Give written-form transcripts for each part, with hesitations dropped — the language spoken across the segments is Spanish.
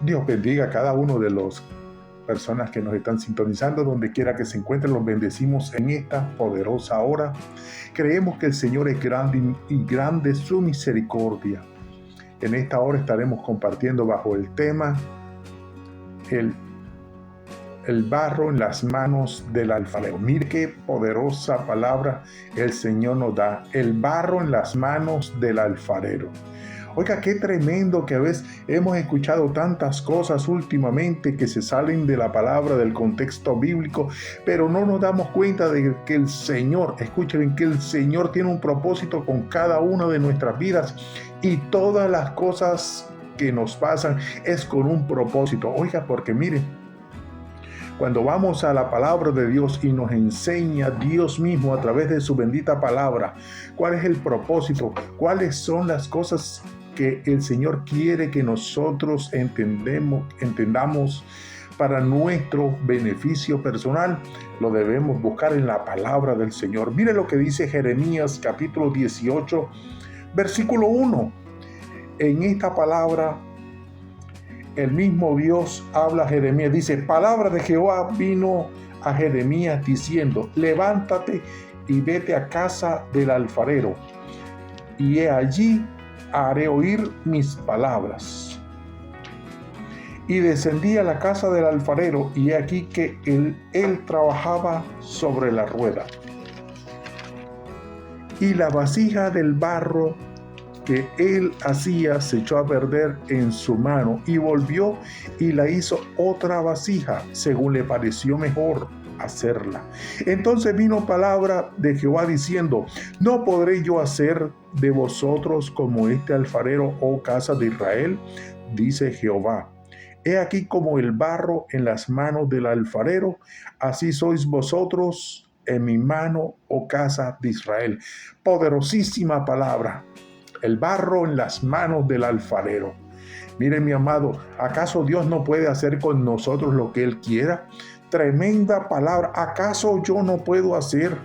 Dios bendiga a cada uno de las personas que nos están sintonizando, donde quiera que se encuentren. Los bendecimos en esta poderosa hora. Creemos que el Señor es grande y grande es su misericordia. En esta hora estaremos compartiendo bajo el tema el barro en las manos del alfarero. Mire qué poderosa palabra el Señor nos da. El barro en las manos del alfarero. Oiga, qué tremendo que a veces hemos escuchado tantas cosas últimamente que se salen de la palabra, del contexto bíblico, pero no nos damos cuenta de que el Señor, escuchen, que el Señor tiene un propósito con cada una de nuestras vidas y todas las cosas que nos pasan es con un propósito. Oiga, porque miren, cuando vamos a la palabra de Dios y nos enseña Dios mismo a través de su bendita palabra, cuál es el propósito, cuáles son las cosas que el Señor quiere que nosotros entendamos para nuestro beneficio personal, lo debemos buscar en la palabra del Señor. Mire lo que dice Jeremías capítulo 18, versículo 1. En esta palabra, el mismo Dios habla a Jeremías. Dice, palabra de Jehová vino a Jeremías diciendo, levántate y vete a casa del alfarero, y he allí haré oír mis palabras. Y descendí a la casa del alfarero, y he aquí que él trabajaba sobre la rueda. Y la vasija del barro que él hacía se echó a perder en su mano, y volvió y la hizo otra vasija, según le pareció mejor hacerla. Entonces vino palabra de Jehová diciendo, ¿no podré yo hacer de vosotros como este alfarero, oh casa de Israel? Dice Jehová. He aquí como el barro en las manos del alfarero, así sois vosotros en mi mano, oh casa de Israel. Poderosísima palabra. El barro en las manos del alfarero. Mire, mi amado, ¿acaso Dios no puede hacer con nosotros lo que Él quiera? Tremenda palabra. ¿Acaso yo no puedo hacer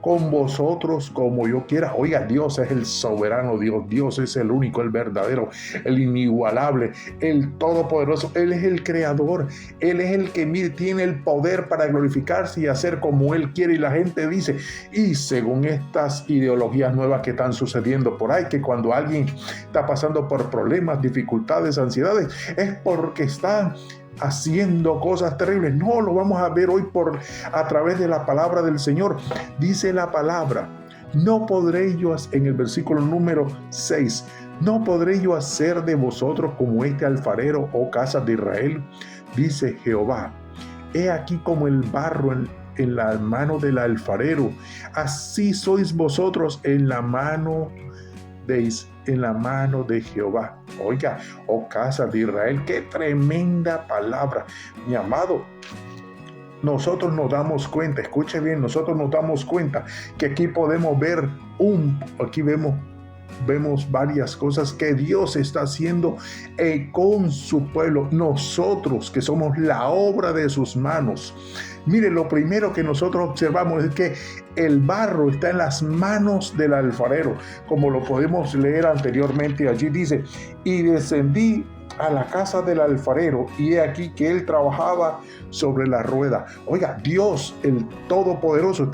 con vosotros como yo quiera? Oiga, Dios es el soberano Dios. Dios es el único, el verdadero, el inigualable, el todopoderoso. Él es el creador. Él es el que tiene el poder para glorificarse y hacer como Él quiere. Y la gente dice, y según estas ideologías nuevas que están sucediendo por ahí, que cuando alguien está pasando por problemas, dificultades, ansiedades, es porque está haciendo cosas terribles. No, lo vamos a ver hoy a través de la palabra del Señor. Dice la palabra, no podré yo, en el versículo número 6, no podré yo hacer de vosotros como este alfarero, oh casa de Israel, dice Jehová. He aquí como el barro en la mano del alfarero, así sois vosotros en la mano de Jehová. Oiga, oh casa de Israel, qué tremenda palabra. Mi amado, nosotros nos damos cuenta, escuche bien, nosotros nos damos cuenta que aquí podemos ver aquí vemos varias cosas que Dios está haciendo con su pueblo, nosotros que somos la obra de sus manos. Mire, lo primero que nosotros observamos es que el barro está en las manos del alfarero, como lo podemos leer anteriormente. Allí dice, y descendí a la casa del alfarero, y he aquí que él trabajaba sobre la rueda. Oiga, Dios, el Todopoderoso,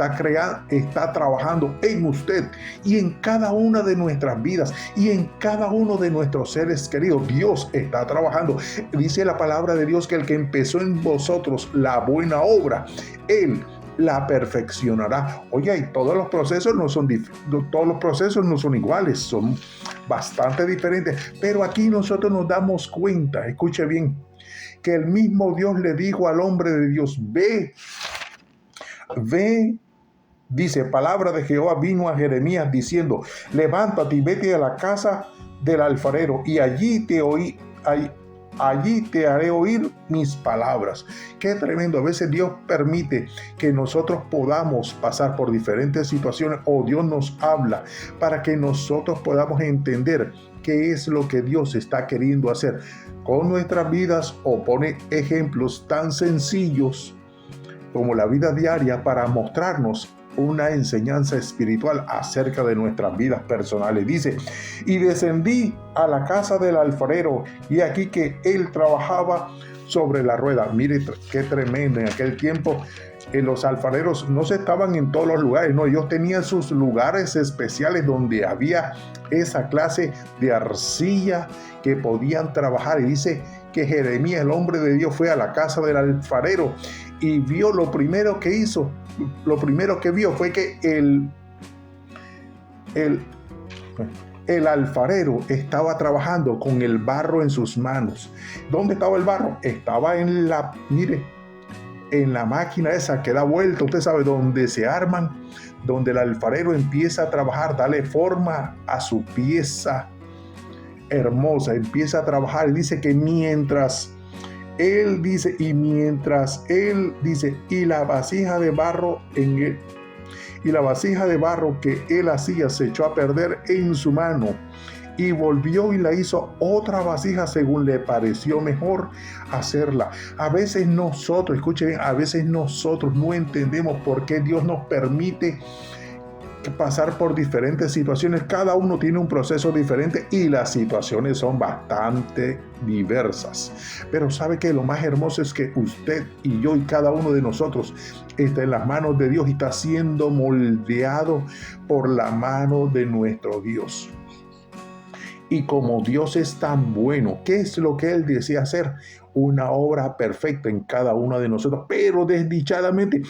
está trabajando en usted y en cada una de nuestras vidas y en cada uno de nuestros seres queridos. Dios está trabajando. Dice la palabra de Dios que el que empezó en vosotros la buena obra, Él la perfeccionará. Oye, y todos los procesos no son iguales, son bastante diferentes, pero aquí nosotros nos damos cuenta, escuche bien, que el mismo Dios le dijo al hombre de Dios, ve, dice, palabra de Jehová vino a Jeremías diciendo, levántate y vete a la casa del alfarero, y allí te haré oír mis palabras. Qué tremendo. A veces Dios permite que nosotros podamos pasar por diferentes situaciones, o Dios nos habla para que nosotros podamos entender qué es lo que Dios está queriendo hacer con nuestras vidas, o pone ejemplos tan sencillos como la vida diaria para mostrarnos una enseñanza espiritual acerca de nuestras vidas personales. Dice, y descendí a la casa del alfarero, y aquí que él trabajaba sobre la rueda. Mire qué tremendo. En aquel tiempo los alfareros no se estaban en todos los lugares, no, ellos tenían sus lugares especiales donde había esa clase de arcilla que podían trabajar. Y dice que Jeremías, el hombre de Dios, fue a la casa del alfarero y vio lo primero que hizo. Lo primero que vio fue que el alfarero estaba trabajando con el barro en sus manos. ¿Dónde estaba el barro? Estaba en la máquina esa que da vuelta, usted sabe, donde se arman, donde el alfarero empieza a trabajar, darle forma a su pieza hermosa, empieza a trabajar. Y dice que mientras él dice, y la vasija de barro que él hacía se echó a perder en su mano, y volvió y la hizo otra vasija según le pareció mejor hacerla. A veces nosotros, escuchen bien, a veces nosotros no entendemos por qué Dios nos permite pasar por diferentes situaciones. Cada uno tiene un proceso diferente y las situaciones son bastante diversas. Pero sabe que lo más hermoso es que usted y yo y cada uno de nosotros está en las manos de Dios y está siendo moldeado por la mano de nuestro Dios. Y como Dios es tan bueno, ¿qué es lo que Él desea hacer? Una obra perfecta en cada uno de nosotros. Pero desdichadamente,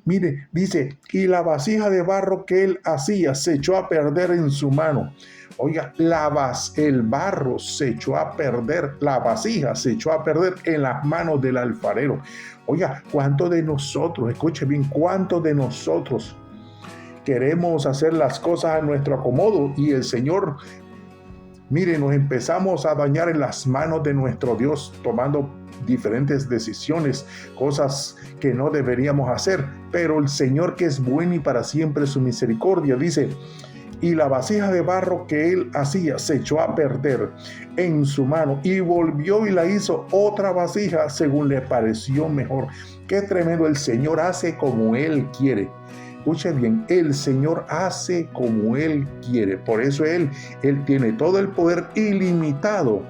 mire, dice, y la vasija de barro que Él hacía se echó a perder en su mano. Oiga, el barro se echó a perder, la vasija se echó a perder en las manos del alfarero. Oiga, ¿cuántos de nosotros, escuche bien, cuántos de nosotros queremos hacer las cosas a nuestro acomodo y el Señor... Mire, nos empezamos a dañar en las manos de nuestro Dios, tomando diferentes decisiones, cosas que no deberíamos hacer. Pero el Señor, que es bueno y para siempre su misericordia, dice, y la vasija de barro que él hacía se echó a perder en su mano, y volvió y la hizo otra vasija según le pareció mejor. Qué tremendo, el Señor hace como Él quiere. Escuche bien, el Señor hace como Él quiere. Por eso Él tiene todo el poder ilimitado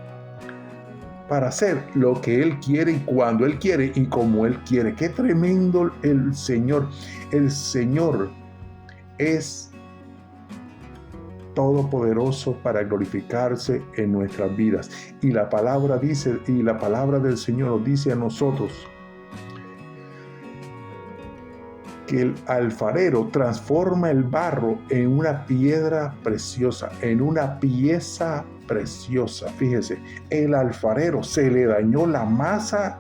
para hacer lo que Él quiere y cuando Él quiere y como Él quiere. Qué tremendo el Señor. El Señor es todopoderoso para glorificarse en nuestras vidas. Y la palabra dice, y la palabra del Señor nos dice a nosotros, que el alfarero transforma el barro en una piedra preciosa, en una pieza preciosa. Fíjese, el alfarero se le dañó la masa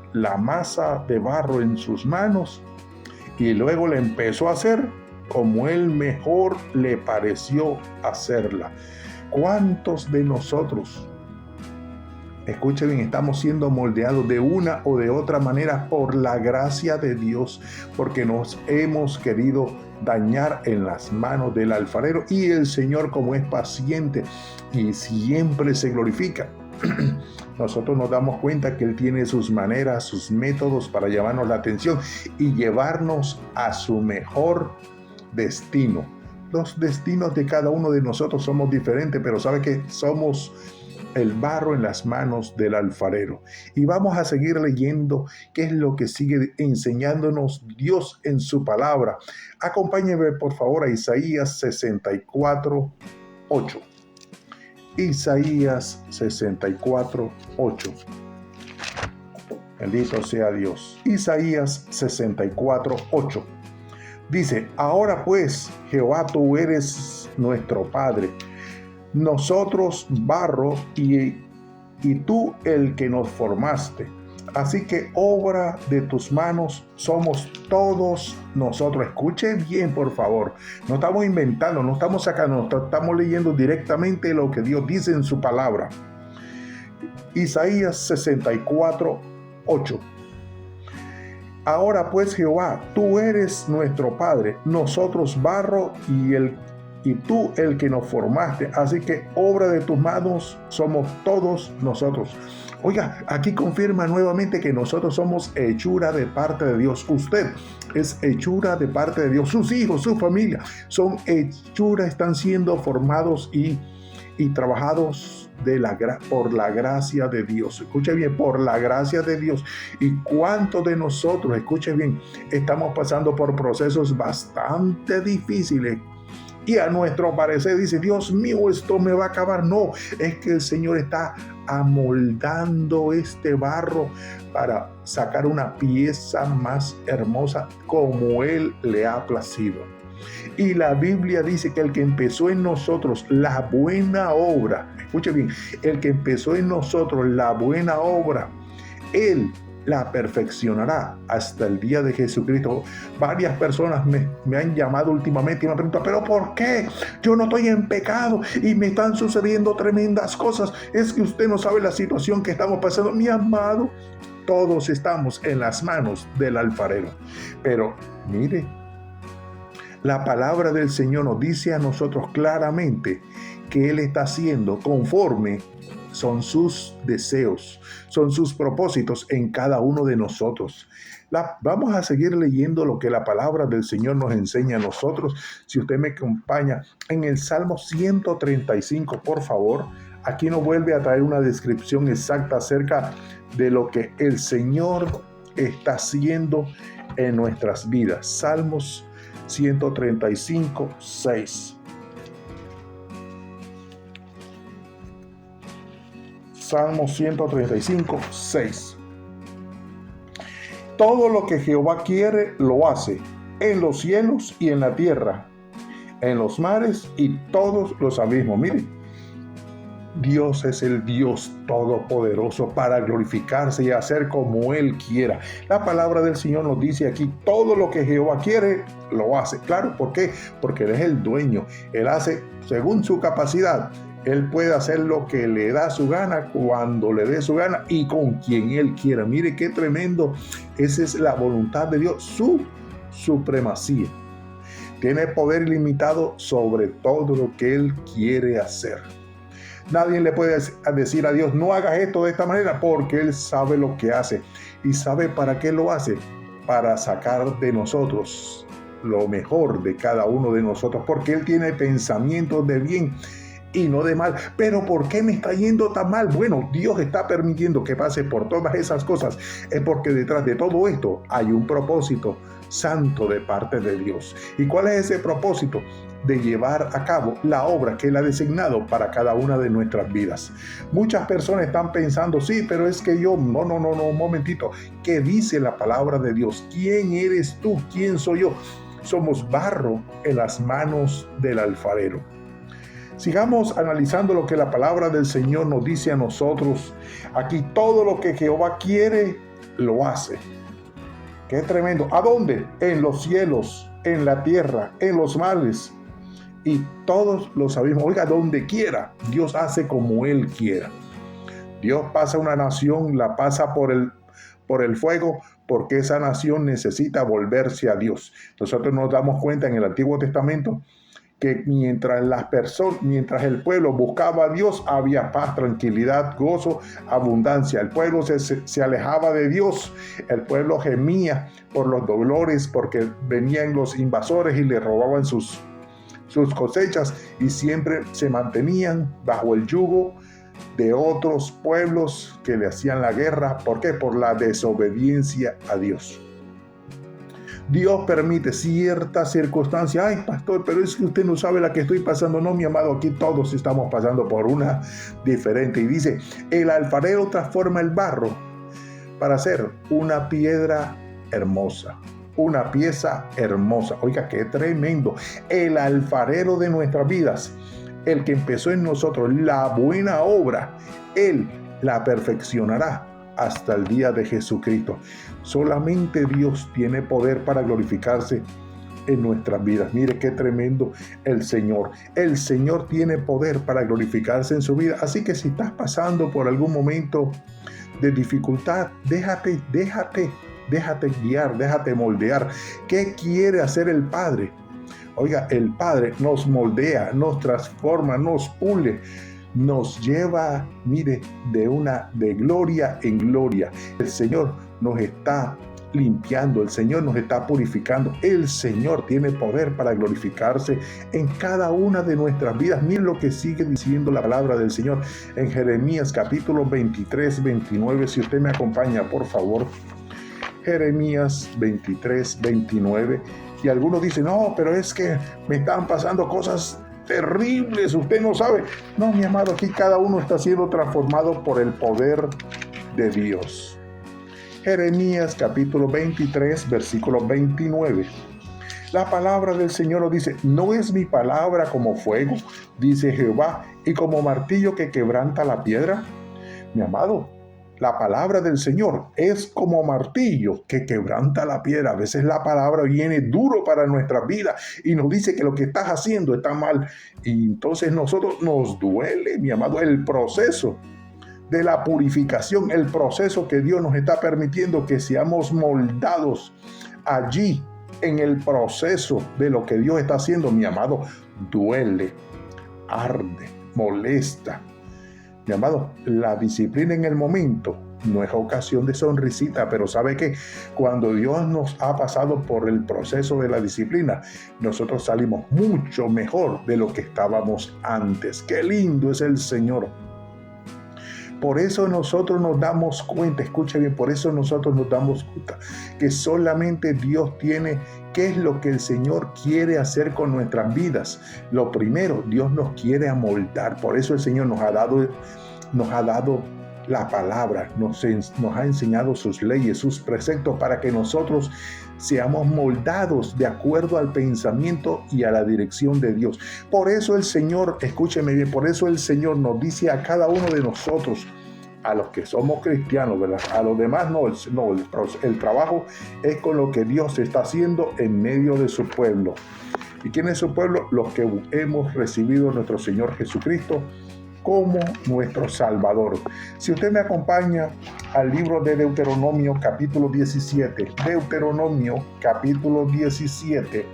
de barro en sus manos y luego le empezó a hacer como él mejor le pareció hacerla. ¿Cuántos de nosotros, escuche bien, estamos siendo moldeados de una o de otra manera por la gracia de Dios, porque nos hemos querido dañar en las manos del alfarero? Y el Señor, como es paciente y siempre se glorifica, nosotros nos damos cuenta que Él tiene sus maneras, sus métodos para llamarnos la atención y llevarnos a su mejor destino. Los destinos de cada uno de nosotros somos diferentes, pero sabe que somos el barro en las manos del alfarero. Y vamos a seguir leyendo qué es lo que sigue enseñándonos Dios en su palabra. Acompáñenme por favor a Isaías 64:8. Isaías 64:8. Bendito sea Dios. Isaías 64:8. Dice, ahora pues, Jehová, tú eres nuestro Padre, nosotros barro y tú el que nos formaste. Así que obra de tus manos somos todos nosotros. Escuche bien, por favor. No estamos inventando, no estamos sacando, estamos leyendo directamente lo que Dios dice en su palabra. Isaías 64:8. Ahora pues, Jehová, tú eres nuestro Padre, nosotros barro y y tú el que nos formaste. Así que obra de tus manos somos todos nosotros. Oiga, aquí confirma nuevamente que nosotros somos hechura de parte de Dios. Usted es hechura de parte de Dios. Sus hijos, su familia son hechura, están siendo formados y trabajados por la gracia de Dios. Escuche bien, por la gracia de Dios. ¿Y cuántos de nosotros, escuche bien, estamos pasando por procesos bastante difíciles? Y a nuestro parecer dice, Dios mío, esto me va a acabar. No, es que el Señor está amoldando este barro para sacar una pieza más hermosa como Él le ha placido. Y la Biblia dice que el que empezó en nosotros la buena obra, escuche bien, el que empezó en nosotros la buena obra, Él la perfeccionará hasta el día de Jesucristo. Varias personas me han llamado últimamente y me han preguntado, ¿pero por qué? Yo no estoy en pecado y me están sucediendo tremendas cosas. Es que usted no sabe la situación que estamos pasando. Mi amado, todos estamos en las manos del alfarero. Pero mire, la palabra del Señor nos dice a nosotros claramente que Él está haciendo conforme son sus deseos, son sus propósitos en cada uno de nosotros. Vamos a seguir leyendo lo que la palabra del Señor nos enseña a nosotros. Si usted me acompaña en el Salmo 135, por favor, aquí nos vuelve a traer una descripción exacta acerca de lo que el Señor está haciendo en nuestras vidas. Salmos 135, 6. Salmo 135, 6. Todo lo que Jehová quiere, lo hace, en los cielos y en la tierra, en los mares y todos los abismos. Miren, Dios es el Dios todopoderoso para glorificarse y hacer como Él quiera. La palabra del Señor nos dice aquí, todo lo que Jehová quiere, lo hace. Claro, ¿por qué? Porque Él es el dueño. Él hace según su capacidad. Él puede hacer lo que le da su gana, cuando le dé su gana y con quien Él quiera. Mire qué tremendo. Esa es la voluntad de Dios, su supremacía. Tiene poder ilimitado sobre todo lo que Él quiere hacer. Nadie le puede decir a Dios, no hagas esto de esta manera, porque Él sabe lo que hace. ¿Y sabe para qué lo hace? Para sacar de nosotros lo mejor de cada uno de nosotros, porque Él tiene pensamientos de bien y no de mal. Pero ¿por qué me está yendo tan mal? Bueno, Dios está permitiendo que pase por todas esas cosas. Es porque detrás de todo esto hay un propósito santo de parte de Dios. ¿Y cuál es ese propósito? De llevar a cabo la obra que Él ha designado para cada una de nuestras vidas. Muchas personas están pensando, sí, pero es que yo, no, un momentito. ¿Qué dice la palabra de Dios? ¿Quién eres tú? ¿Quién soy yo? Somos barro en las manos del alfarero. Sigamos analizando lo que la palabra del Señor nos dice a nosotros. Aquí todo lo que Jehová quiere, lo hace. ¡Qué tremendo! ¿A dónde? En los cielos, en la tierra, en los mares y todos los abismos. Oiga, donde quiera, Dios hace como Él quiera. Dios pasa una nación, la pasa por el fuego, porque esa nación necesita volverse a Dios. Nosotros nos damos cuenta en el Antiguo Testamento que mientras el pueblo buscaba a Dios, había paz, tranquilidad, gozo, abundancia. El pueblo se alejaba de Dios, el pueblo gemía por los dolores, porque venían los invasores y le robaban sus cosechas, y siempre se mantenían bajo el yugo de otros pueblos que le hacían la guerra. ¿Por qué? Por la desobediencia a Dios. Dios permite ciertas circunstancias. Ay, pastor, pero es que usted no sabe la que estoy pasando. No, mi amado, aquí todos estamos pasando por una diferente. Y dice, el alfarero transforma el barro para hacer una piedra hermosa, una pieza hermosa. Oiga, qué tremendo. El alfarero de nuestras vidas, el que empezó en nosotros la buena obra, Él la perfeccionará hasta el día de Jesucristo. Solamente Dios tiene poder para glorificarse en nuestras vidas. Mire qué tremendo el Señor. El Señor tiene poder para glorificarse en su vida. Así que si estás pasando por algún momento de dificultad, déjate guiar, déjate moldear. ¿Qué quiere hacer el Padre? Oiga, el Padre nos moldea, nos transforma, nos pule, nos lleva, mire, de gloria en gloria. El Señor nos está limpiando, el Señor nos está purificando, el Señor tiene poder para glorificarse en cada una de nuestras vidas. Miren lo que sigue diciendo la palabra del Señor en Jeremías capítulo 23, 29. Si usted me acompaña, por favor. Jeremías 23, 29. Y algunos dicen, no, pero es que me están pasando cosas terribles, usted no sabe. No, mi amado, aquí cada uno está siendo transformado por el poder de Dios. Jeremías capítulo 23, versículo 29. La palabra del Señor nos dice, ¿no es mi palabra como fuego, dice Jehová, y como martillo que quebranta la piedra? Mi amado, la palabra del Señor es como martillo que quebranta la piedra. A veces la palabra viene duro para nuestra vida y nos dice que lo que estás haciendo está mal. Y entonces nosotros nos duele, mi amado, el proceso de la purificación, el proceso que Dios nos está permitiendo que seamos moldados allí en el proceso de lo que Dios está haciendo, mi amado, duele, arde, molesta. Mi amado, la disciplina en el momento no es ocasión de sonrisita, pero ¿sabe qué? Cuando Dios nos ha pasado por el proceso de la disciplina, nosotros salimos mucho mejor de lo que estábamos antes. ¡Qué lindo es el Señor! Por eso nosotros nos damos cuenta, escuche bien, por eso nosotros nos damos cuenta que solamente Dios tiene qué es lo que el Señor quiere hacer con nuestras vidas. Lo primero, Dios nos quiere amoldar. Por eso el Señor nos ha dado la palabra, nos ha enseñado sus leyes, sus preceptos para que nosotros seamos moldados de acuerdo al pensamiento y a la dirección de Dios. Por eso el Señor, escúcheme bien, por eso el Señor nos dice a cada uno de nosotros, a los que somos cristianos, ¿verdad? A los demás no, el trabajo es con lo que Dios está haciendo en medio de su pueblo. ¿Y quién es su pueblo? Los que hemos recibido a nuestro Señor Jesucristo como nuestro Salvador. Si usted me acompaña al libro de Deuteronomio capítulo 17, Deuteronomio capítulo 17,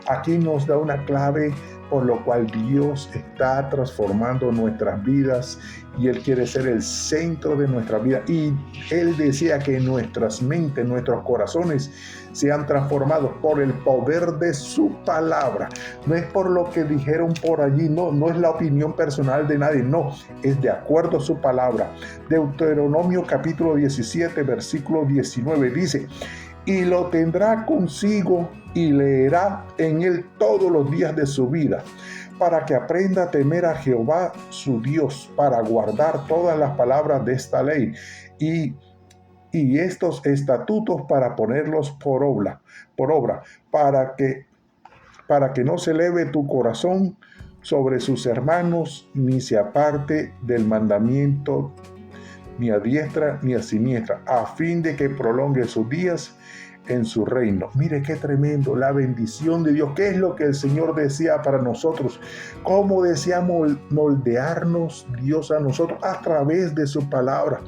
aquí nos da una clave por lo cual Dios está transformando nuestras vidas y Él quiere ser el centro de nuestra vida. Y Él desea que nuestras mentes, nuestros corazones sean transformados por el poder de su palabra. No es por lo que dijeron por allí, no es la opinión personal de nadie, no, es de acuerdo a su palabra. Deuteronomio capítulo 17, versículo 19 dice, y lo tendrá consigo y leerá en él todos los días de su vida, para que aprenda a temer a Jehová su Dios, para guardar todas las palabras de esta ley y estos estatutos para ponerlos por obra, para que no se eleve tu corazón sobre sus hermanos, ni se aparte del mandamiento, ni a diestra ni a siniestra, a fin de que prolongue sus días en su reino. Mire qué tremendo, la bendición de Dios. ¿Qué es lo que el Señor desea para nosotros? ¿Cómo desea moldearnos Dios a nosotros? A través de su palabra.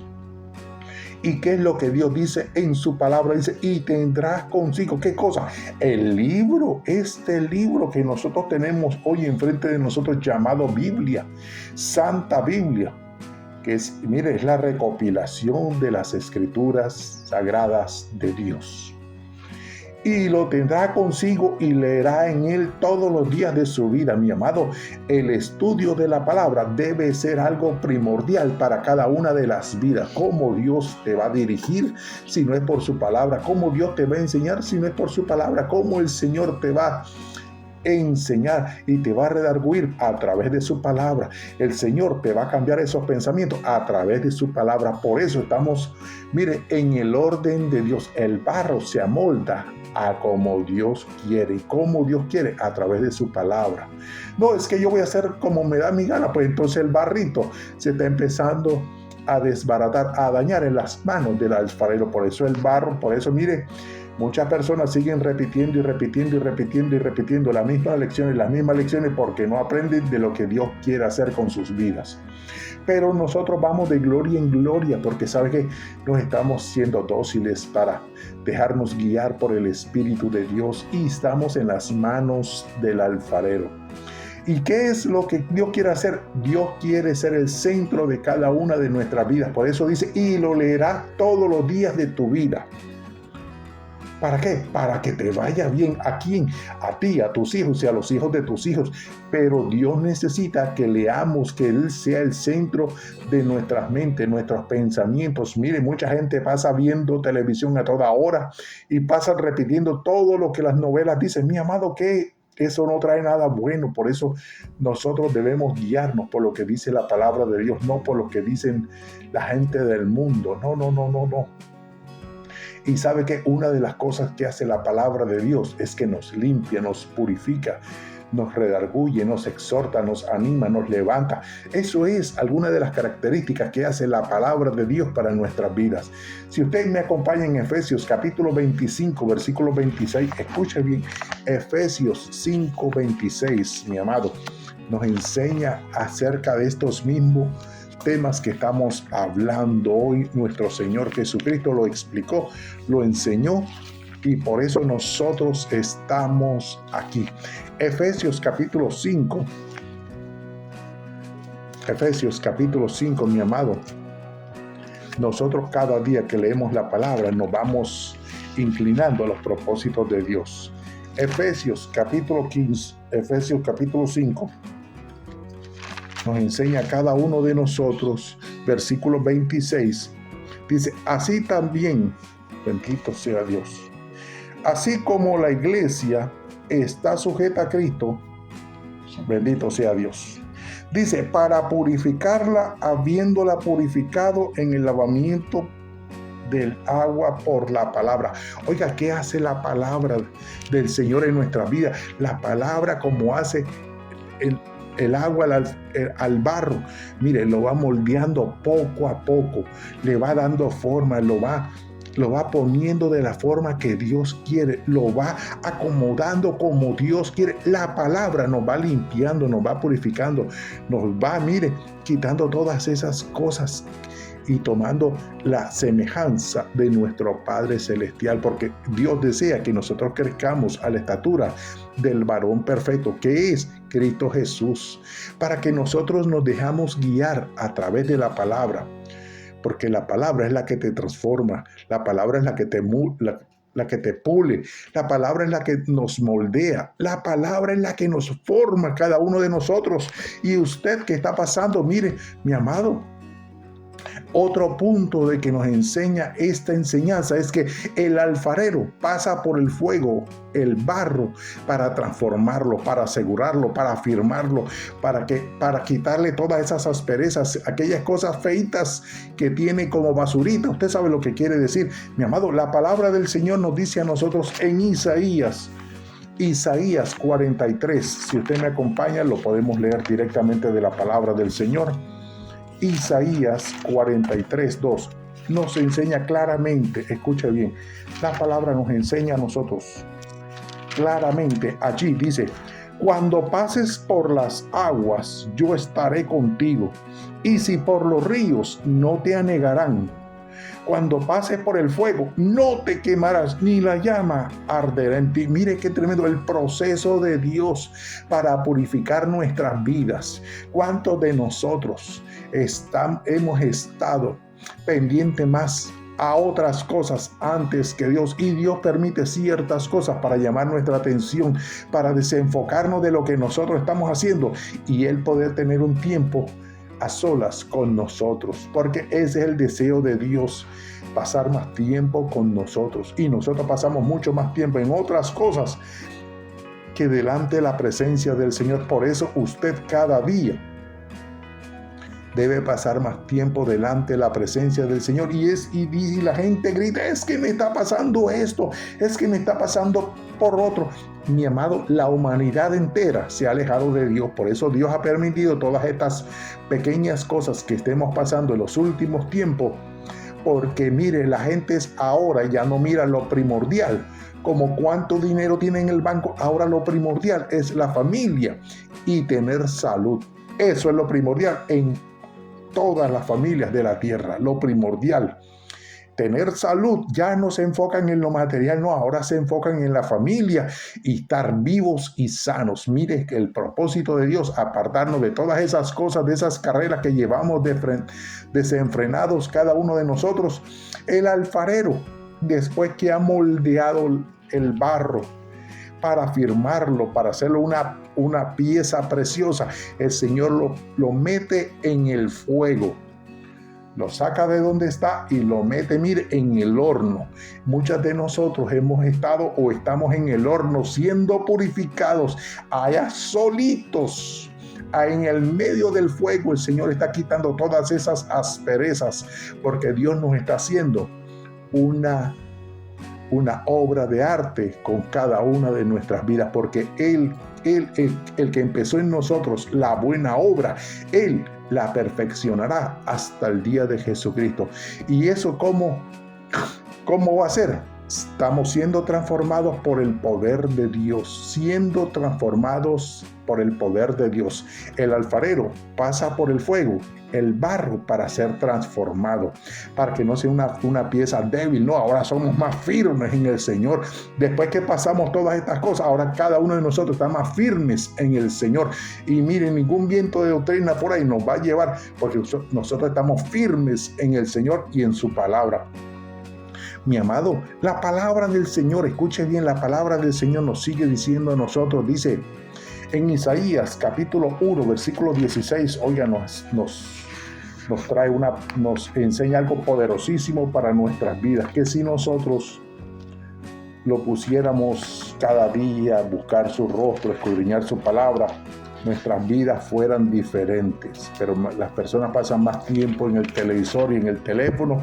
¿Y qué es lo que Dios dice en su palabra? Dice, y tendrás consigo, ¿qué cosa? El libro, este libro que nosotros tenemos hoy enfrente de nosotros llamado Biblia, Santa Biblia, que es, mire, es la recopilación de las escrituras sagradas de Dios. Y lo tendrá consigo y leerá en él todos los días de su vida. Mi amado, el estudio de la palabra debe ser algo primordial para cada una de las vidas. ¿Cómo Dios te va a dirigir si no es por su palabra? ¿Cómo Dios te va a enseñar si no es por su palabra? ¿Cómo el Señor te va a enseñar y te va a redarguir? A través de su palabra. El Señor te va a cambiar esos pensamientos a través de su palabra. Por eso estamos, mire, en el orden de Dios. El barro se amolda a como Dios quiere. ¿Y cómo Dios quiere? A través de su palabra. No, es que yo voy a hacer como me da mi gana. Pues entonces el barrito se está empezando a desbaratar, a dañar en las manos del alfarero. Por eso el barro, por eso mire, Muchas personas siguen repitiendo y repitiendo y repitiendo y repitiendo las mismas lecciones porque no aprenden de lo que Dios quiere hacer con sus vidas. Pero nosotros vamos de gloria en gloria porque sabe que nos estamos siendo dóciles para dejarnos guiar por el Espíritu de Dios y estamos en las manos del alfarero. ¿Y qué es lo que Dios quiere hacer? Dios quiere ser el centro de cada una de nuestras vidas. Por eso dice, y lo leerás todos los días de tu vida. ¿Para qué? Para que te vaya bien. ¿A quién? A ti, a tus hijos y a los hijos de tus hijos. Pero Dios necesita que leamos, que Él sea el centro de nuestras mentes, nuestros pensamientos. Mire, mucha gente pasa viendo televisión a toda hora y pasa repitiendo todo lo que las novelas dicen. Mi amado, ¿qué? Eso no trae nada bueno. Por eso nosotros debemos guiarnos por lo que dice la palabra de Dios, no por lo que dicen la gente del mundo. No. Y sabe que una de las cosas que hace la palabra de Dios es que nos limpia, nos purifica, nos redarguye, nos exhorta, nos anima, nos levanta. Eso es alguna de las características que hace la palabra de Dios para nuestras vidas. Si usted me acompaña en Efesios capítulo 25, versículo 26, escuche bien, Efesios 5, 26, mi amado, nos enseña acerca de estos mismos temas que estamos hablando hoy. Nuestro Señor Jesucristo lo explicó, lo enseñó y por eso nosotros estamos aquí. Efesios capítulo 5, mi amado. Nosotros cada día que leemos la palabra nos vamos inclinando a los propósitos de Dios. Efesios capítulo 5 nos enseña a cada uno de nosotros, versículo 26, dice, así también, bendito sea Dios, así como la iglesia está sujeta a Cristo, bendito sea Dios, dice, para purificarla, habiéndola purificado en el lavamiento del agua por la palabra. Oiga, ¿qué hace la palabra del Señor en nuestra vida? La palabra, como hace el agua al barro, mire, lo va moldeando poco a poco, le va dando forma, lo va poniendo de la forma que Dios quiere, lo va acomodando como Dios quiere. La palabra nos va limpiando, nos va purificando, nos va, mire, quitando todas esas cosas y tomando la semejanza de nuestro Padre Celestial, porque Dios desea que nosotros crezcamos a la estatura del varón perfecto, que es Cristo Jesús, para que nosotros nos dejamos guiar a través de la palabra, porque la palabra es la que te transforma, la palabra es la que te pule, la palabra es la que nos moldea, la palabra es la que nos forma cada uno de nosotros. Y usted que está pasando, mire, mi amado, otro punto de que nos enseña esta enseñanza es que el alfarero pasa por el fuego, el barro, para transformarlo, para asegurarlo, para afirmarlo, para quitarle todas esas asperezas, aquellas cosas feitas que tiene como basurita. Usted sabe lo que quiere decir, mi amado. La palabra del Señor nos dice a nosotros en Isaías 43. Si usted me acompaña, lo podemos leer directamente de la palabra del Señor. Isaías 43, 2 nos enseña claramente, escuche bien, la palabra nos enseña a nosotros claramente. Allí dice, cuando pases por las aguas, yo estaré contigo, y si por los ríos, no te anegarán. Cuando pases por el fuego, no te quemarás, ni la llama arderá en ti. Mire qué tremendo el proceso de Dios para purificar nuestras vidas. ¿Cuántos de nosotros hemos estado pendientes más a otras cosas antes que Dios? Y Dios permite ciertas cosas para llamar nuestra atención, para desenfocarnos de lo que nosotros estamos haciendo y Él poder tener un tiempo a solas con nosotros, porque ese es el deseo de Dios, pasar más tiempo con nosotros, y nosotros pasamos mucho más tiempo en otras cosas que delante de la presencia del Señor. Por eso usted cada día debe pasar más tiempo delante de la presencia del Señor. Y la gente grita, es que me está pasando esto, es que me está pasando por otro. Mi amado, la humanidad entera se ha alejado de Dios. Por eso Dios ha permitido todas estas pequeñas cosas que estemos pasando en los últimos tiempos, porque mire, la gente ahora ya no mira lo primordial, como cuánto dinero tiene en el banco. Ahora lo primordial es la familia y tener salud. Eso es lo primordial en todas las familias de la tierra, lo primordial. Tener salud, ya no se enfocan en lo material, no, ahora se enfocan en la familia y estar vivos y sanos. Mire que el propósito de Dios, apartarnos de todas esas cosas, de esas carreras que llevamos desenfrenados cada uno de nosotros. El alfarero, después que ha moldeado el barro para firmarlo, para hacerlo una pieza preciosa, el Señor lo mete en el fuego. Lo saca de donde está y lo mete, mire, en el horno. Muchos de nosotros hemos estado o estamos en el horno siendo purificados, allá solitos, en el medio del fuego. El Señor está quitando todas esas asperezas, porque Dios nos está haciendo una obra de arte con cada una de nuestras vidas, porque Él, el que empezó en nosotros la buena obra, Él la perfeccionará hasta el día de Jesucristo. ¿Y eso cómo va a ser? Estamos siendo transformados por el poder de Dios, siendo transformados por el poder de Dios. El alfarero pasa por el fuego, el barro, para ser transformado, para que no sea una pieza débil. No, ahora somos más firmes en el Señor. Después que pasamos todas estas cosas, ahora cada uno de nosotros está más firmes en el Señor. Y miren, ningún viento de doctrina por ahí nos va a llevar, porque nosotros estamos firmes en el Señor y en su palabra. Mi amado, la palabra del Señor, escuche bien, la palabra del Señor nos sigue diciendo a nosotros, dice en Isaías capítulo 1, versículo 16, oiga, nos enseña algo poderosísimo para nuestras vidas, que si nosotros lo pusiéramos cada día, buscar su rostro, escudriñar su palabra, nuestras vidas fueran diferentes. Pero las personas pasan más tiempo en el televisor y en el teléfono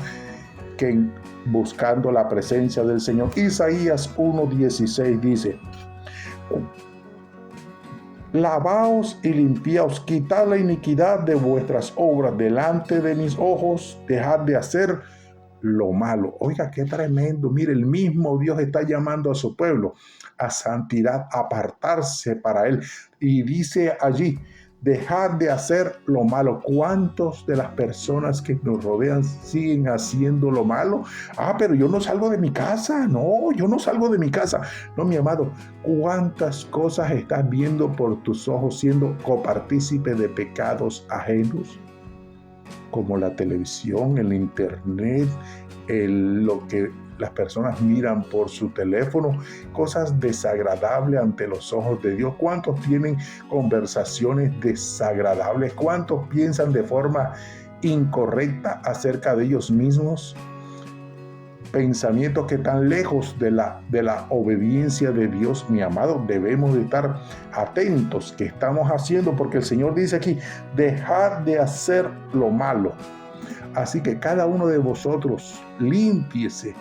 que buscando la presencia del Señor. Isaías 1:16 dice: lavaos y limpiaos, quitad la iniquidad de vuestras obras delante de mis ojos, dejad de hacer lo malo. Oiga, qué tremendo. Mire, el mismo Dios está llamando a su pueblo a santidad, a apartarse para Él. Y dice allí: dejar de hacer lo malo. ¿Cuántos de las personas que nos rodean siguen haciendo lo malo? Pero yo no salgo de mi casa. No, yo no salgo de mi casa. No, mi amado, ¿cuántas cosas estás viendo por tus ojos siendo copartícipe de pecados ajenos? Como la televisión, el internet, lo que las personas miran por su teléfono, cosas desagradables ante los ojos de Dios. ¿Cuántos tienen conversaciones desagradables? ¿Cuántos piensan de forma incorrecta acerca de ellos mismos? Pensamientos que están lejos de la obediencia de Dios. Mi amado, debemos de estar atentos que estamos haciendo, porque el Señor dice aquí: dejar de hacer lo malo. Así que cada uno de vosotros límpiese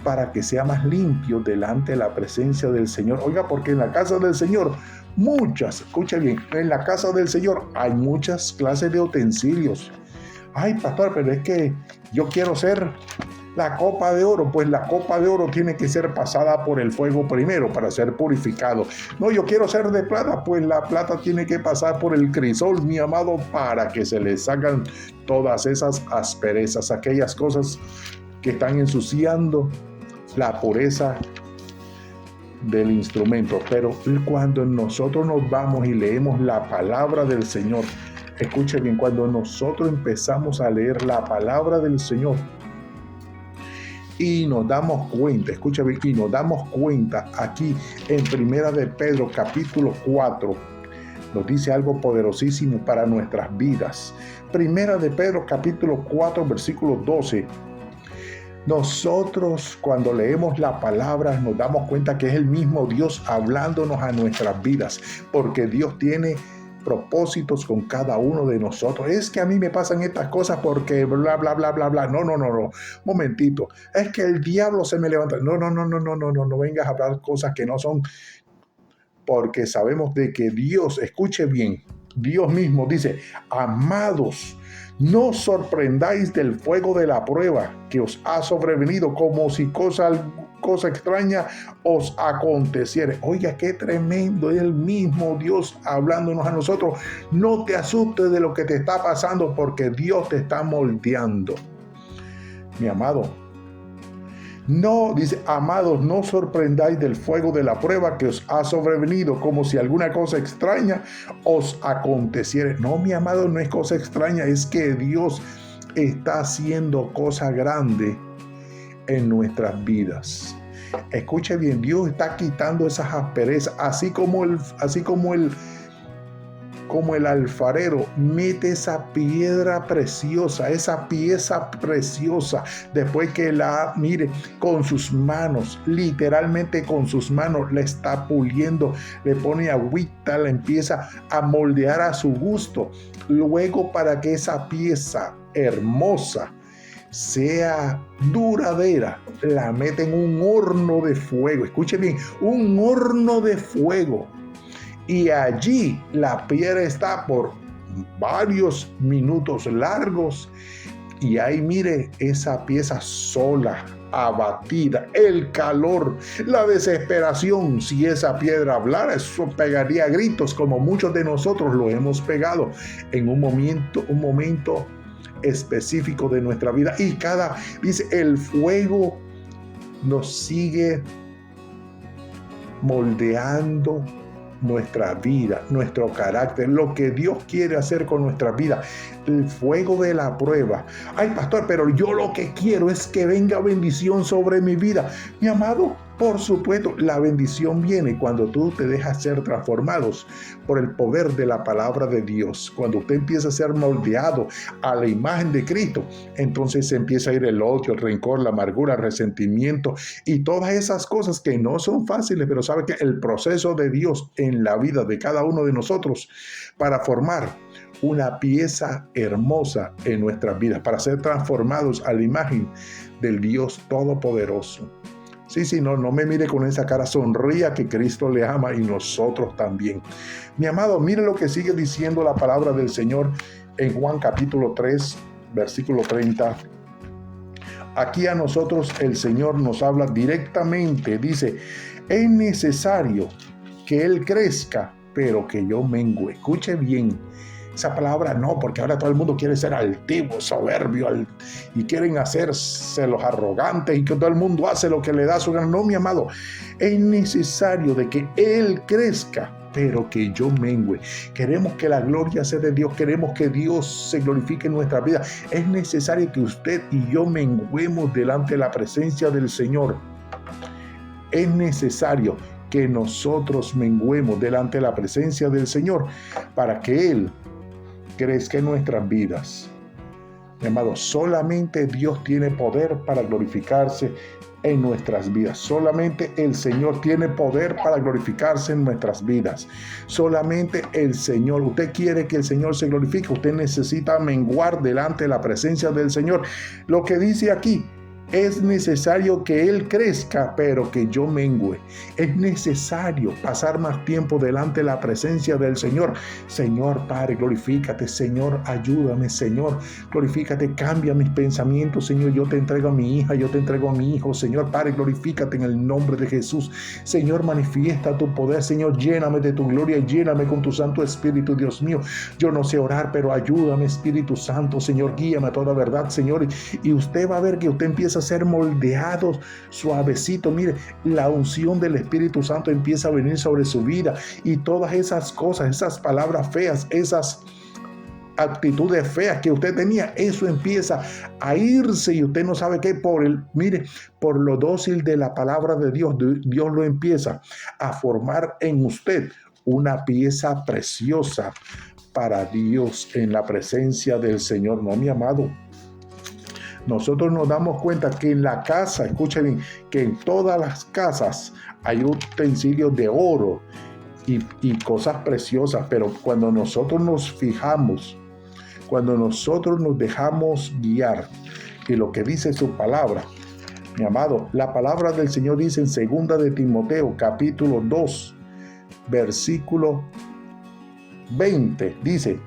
para que sea más limpio delante de la presencia del Señor. Oiga, porque en la casa del Señor escucha bien, en la casa del Señor hay muchas clases de utensilios. Ay, pastor, pero es que yo quiero ser la copa de oro. Pues la copa de oro tiene que ser pasada por el fuego primero para ser purificado. No, yo quiero ser de plata. Pues la plata tiene que pasar por el crisol, mi amado, para que se le sacan todas esas asperezas, aquellas cosas que están ensuciando la pureza del instrumento. Pero cuando nosotros nos vamos y leemos la palabra del Señor, escuche bien, cuando nosotros empezamos a leer la palabra del Señor y nos damos cuenta, escucha bien, y nos damos cuenta aquí en Primera de Pedro capítulo 4, nos dice algo poderosísimo para nuestras vidas. Primera de Pedro capítulo 4 versículo 12. Nosotros cuando leemos la palabra nos damos cuenta que es el mismo Dios hablándonos a nuestras vidas, porque Dios tiene propósitos con cada uno de nosotros. Es que a mí me pasan estas cosas porque bla, bla, bla, bla, bla. No. Momentito. Es que el diablo se me levanta. No vengas a hablar cosas que no son, porque sabemos de que Dios, escuche bien, Dios mismo dice: amados, no os sorprendáis del fuego de la prueba que os ha sobrevenido, como si cosa extraña os aconteciere. Oiga, qué tremendo, es el mismo Dios hablándonos a nosotros. No te asustes de lo que te está pasando, porque Dios te está moldeando. Mi amado, no, dice: amados, no os sorprendáis del fuego de la prueba que os ha sobrevenido, como si alguna cosa extraña os aconteciere. No, mi amado, no es cosa extraña, es que Dios está haciendo cosas grandes en nuestras vidas. Escuche bien, Dios está quitando esas asperezas, así como el alfarero mete esa piedra preciosa, esa pieza preciosa, después que mire, con sus manos, literalmente con sus manos, la está puliendo, le pone agüita, la empieza a moldear a su gusto. Luego, para que esa pieza hermosa sea duradera, la mete en un horno de fuego. Escuche bien, un horno de fuego. Y allí la piedra está por varios minutos largos. Y ahí mire esa pieza sola, abatida, el calor, la desesperación. Si esa piedra hablara, eso pegaría gritos, como muchos de nosotros lo hemos pegado en un momento específico de nuestra vida. Y dice, el fuego nos sigue moldeando nuestra vida, nuestro carácter, lo que Dios quiere hacer con nuestra vida. El fuego de la prueba. Ay, pastor, pero yo lo que quiero es que venga bendición sobre mi vida. Mi amado, por supuesto, la bendición viene cuando tú te dejas ser transformados por el poder de la palabra de Dios. Cuando usted empieza a ser moldeado a la imagen de Cristo, entonces se empieza a ir el odio, el rencor, la amargura, el resentimiento y todas esas cosas que no son fáciles, pero sabe que el proceso de Dios en la vida de cada uno de nosotros para formar una pieza hermosa en nuestras vidas, para ser transformados a la imagen del Dios Todopoderoso. Sí, no me mire con esa cara, sonría, que Cristo le ama y nosotros también. Mi amado, mire lo que sigue diciendo la palabra del Señor en Juan capítulo 3, versículo 30. Aquí a nosotros el Señor nos habla directamente, dice: es necesario que Él crezca, pero que yo mengüe. Escuche bien esa palabra, no, porque ahora todo el mundo quiere ser altivo, soberbio, y quieren hacerse los arrogantes y que todo el mundo hace lo que le da su gana. No, mi amado, es necesario de que Él crezca, pero que yo mengüe. Queremos que la gloria sea de Dios, queremos que Dios se glorifique en nuestra vida. Es necesario que usted y yo menguemos delante de la presencia del Señor. Es necesario que nosotros menguemos delante de la presencia del Señor para que Él crezca en nuestras vidas. Mi amado, solamente Dios tiene poder para glorificarse en nuestras vidas. Solamente el Señor tiene poder para glorificarse en nuestras vidas. Solamente el Señor. Usted quiere que el Señor se glorifique, usted necesita menguar delante de la presencia del Señor. Lo que dice aquí: es necesario que Él crezca, pero que yo mengüe. Es necesario pasar más tiempo delante de la presencia del Señor. Señor Padre, glorifícate. Señor, ayúdame. Señor, glorifícate. Cambia mis pensamientos. Señor, yo te entrego a mi hija, yo te entrego a mi hijo. Señor Padre, glorifícate en el nombre de Jesús. Señor, manifiesta tu poder. Señor, lléname de tu gloria, lléname con tu Santo Espíritu, Dios mío. Yo no sé orar, pero ayúdame, Espíritu Santo. Señor, guíame a toda verdad, Señor. Y usted va a ver que usted empieza a ser moldeado suavecito. Mire, la unción del Espíritu Santo empieza a venir sobre su vida, y todas esas cosas, esas palabras feas, esas actitudes feas que usted tenía, eso empieza a irse, y usted no sabe qué, por lo dócil de la palabra de Dios, Dios lo empieza a formar en usted una pieza preciosa para Dios en la presencia del Señor. No, mi amado, nosotros nos damos cuenta que en la casa, escuchen bien, que en todas las casas hay utensilios de oro y cosas preciosas, pero cuando nosotros nos fijamos, cuando nosotros nos dejamos guiar y lo que dice su palabra, mi amado, la palabra del Señor dice en 2 de Timoteo capítulo 2, versículo 20 dice: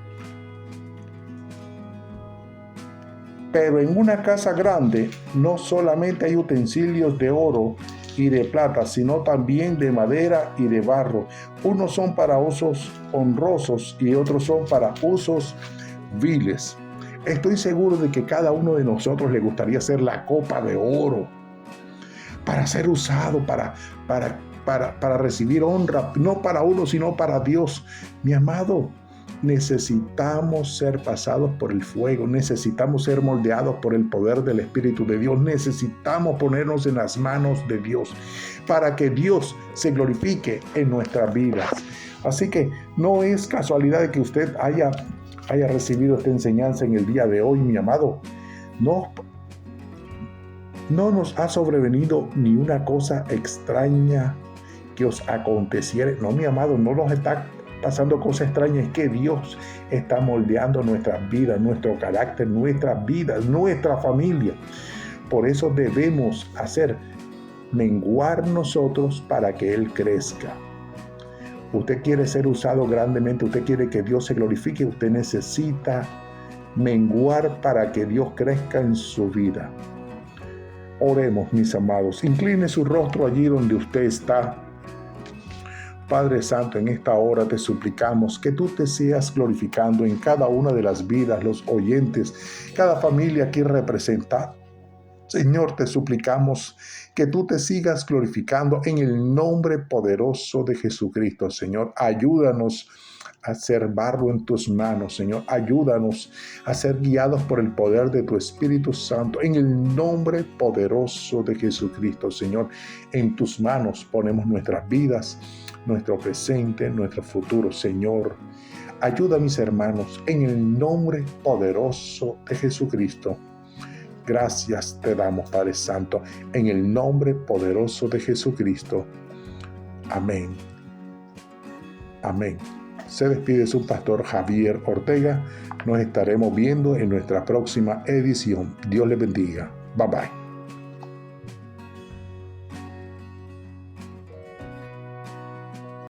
pero en una casa grande no solamente hay utensilios de oro y de plata, sino también de madera y de barro. Unos son para usos honrosos y otros son para usos viles. Estoy seguro de que cada uno de nosotros le gustaría ser la copa de oro para ser usado, para recibir honra, no para uno, sino para Dios. Mi amado, necesitamos ser pasados por el fuego, necesitamos ser moldeados por el poder del Espíritu de Dios, necesitamos ponernos en las manos de Dios para que Dios se glorifique en nuestras vidas. Así que no es casualidad de que usted haya recibido esta enseñanza en el día de hoy, mi amado. No nos ha sobrevenido ni una cosa extraña que os aconteciere. No, mi amado, no nos está pasando cosas extrañas. Es que Dios está moldeando nuestras vidas, nuestro carácter, nuestras vidas, nuestra familia. Por eso debemos menguar nosotros para que Él crezca. Usted quiere ser usado grandemente, usted quiere que Dios se glorifique, usted necesita menguar para que Dios crezca en su vida. Oremos, mis amados. Incline su rostro allí donde usted está. Padre Santo, en esta hora te suplicamos que tú te seas glorificando en cada una de las vidas, los oyentes, cada familia aquí representada. Señor, te suplicamos que tú te sigas glorificando en el nombre poderoso de Jesucristo. Señor, ayúdanos a ser barro en tus manos, Señor. Ayúdanos a ser guiados por el poder de tu Espíritu Santo. En el nombre poderoso de Jesucristo, Señor. En tus manos ponemos nuestras vidas, nuestro presente, nuestro futuro, Señor. Ayuda a mis hermanos en el nombre poderoso de Jesucristo. Gracias te damos, Padre Santo, en el nombre poderoso de Jesucristo. Amén. Amén. Se despide su pastor Javier Ortega. Nos estaremos viendo en nuestra próxima edición. Dios les bendiga. Bye bye.